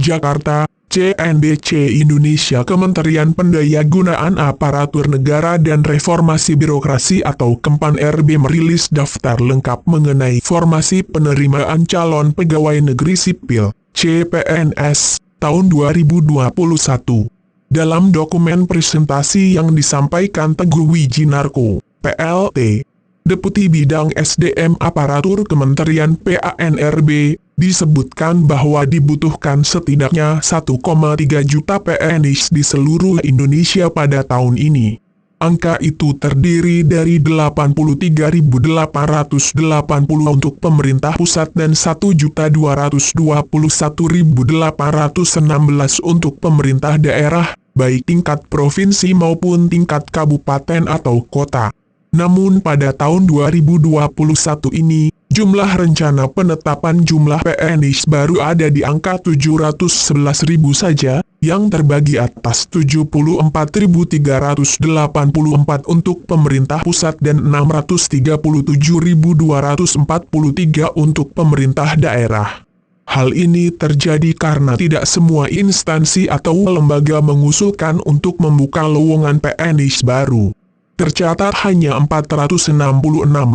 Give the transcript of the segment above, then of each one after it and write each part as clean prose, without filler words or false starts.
Jakarta, CNBC Indonesia Kementerian Pendayagunaan Aparatur Negara dan Reformasi Birokrasi atau Kepan-RB merilis daftar lengkap mengenai formasi penerimaan calon pegawai negeri sipil, CPNS, tahun 2021. Dalam dokumen presentasi yang disampaikan Teguh Wijinarko, PLT, Deputi Bidang SDM Aparatur Kementerian PANRB, disebutkan bahwa dibutuhkan setidaknya 1,3 juta PNS di seluruh Indonesia pada tahun ini. Angka itu terdiri dari 83.880 untuk pemerintah pusat dan 1.221.816 untuk pemerintah daerah, baik tingkat provinsi maupun tingkat kabupaten atau kota. Namun pada tahun 2021 ini, jumlah rencana penetapan jumlah PNS baru ada di angka 711.000 saja, yang terbagi atas 74.384 untuk pemerintah pusat dan 637.243 untuk pemerintah daerah. Hal ini terjadi karena tidak semua instansi atau lembaga mengusulkan untuk membuka lowongan PNS baru. Tercatat hanya 466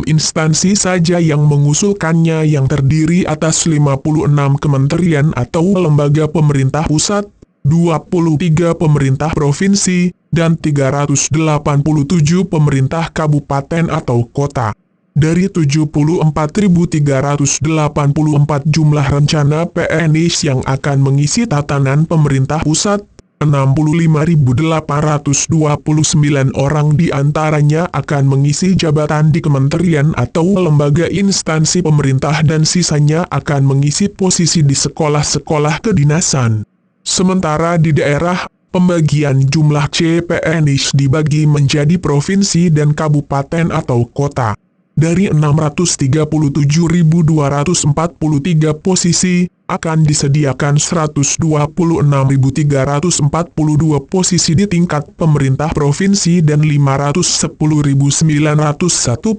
instansi saja yang mengusulkannya, yang terdiri atas 56 kementerian atau lembaga pemerintah pusat, 23 pemerintah provinsi, dan 387 pemerintah kabupaten atau kota. Dari 74.384 jumlah rencana PNS yang akan mengisi tatanan pemerintah pusat, 65.829 orang diantaranya akan mengisi jabatan di kementerian atau lembaga instansi pemerintah dan sisanya akan mengisi posisi di sekolah-sekolah kedinasan. Sementara di daerah, pembagian jumlah CPNS dibagi menjadi provinsi dan kabupaten atau kota. Dari 637.243 posisi, akan disediakan 126.342 posisi di tingkat pemerintah provinsi dan 510.901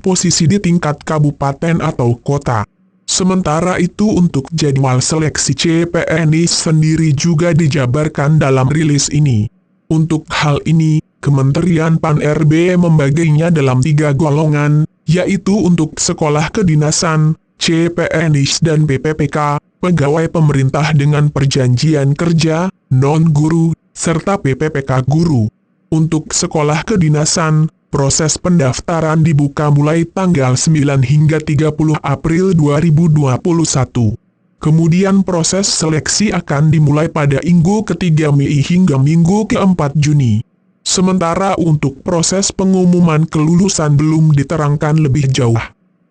posisi di tingkat kabupaten atau kota. Sementara itu untuk jadwal seleksi CPNS sendiri juga dijabarkan dalam rilis ini. Untuk hal ini, Kementerian PAN-RB membaginya dalam 3 golongan, yaitu untuk sekolah kedinasan, CPNS dan PPPK, pegawai pemerintah dengan perjanjian kerja, non-guru, serta PPPK guru. Untuk sekolah kedinasan, proses pendaftaran dibuka mulai tanggal 9 hingga 30 April 2021. Kemudian proses seleksi akan dimulai pada minggu ke-3 Mei hingga minggu ke-4 Juni. Sementara untuk proses pengumuman kelulusan belum diterangkan lebih jauh.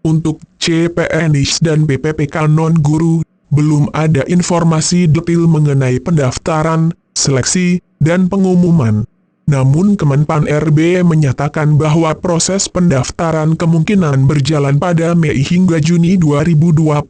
Untuk CPNS dan PPPK non-guru, belum ada informasi detail mengenai pendaftaran, seleksi, dan pengumuman. Namun Kemenpan-RB menyatakan bahwa proses pendaftaran kemungkinan berjalan pada Mei hingga Juni 2021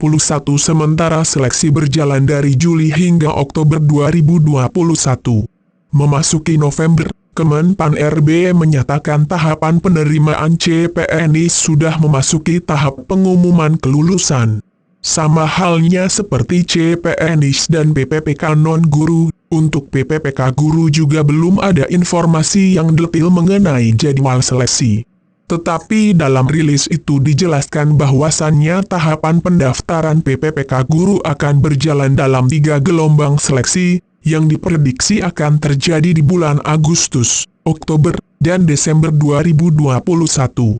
sementara seleksi berjalan dari Juli hingga Oktober 2021. Memasuki November, Kemenpan-RB menyatakan tahapan penerimaan CPNS sudah memasuki tahap pengumuman kelulusan. Sama halnya seperti CPNS dan PPPK non-guru, untuk PPPK guru juga belum ada informasi yang detail mengenai jadwal seleksi. Tetapi dalam rilis itu dijelaskan bahwasannya tahapan pendaftaran PPPK guru akan berjalan dalam 3 gelombang seleksi, yang diprediksi akan terjadi di bulan Agustus, Oktober, dan Desember 2021.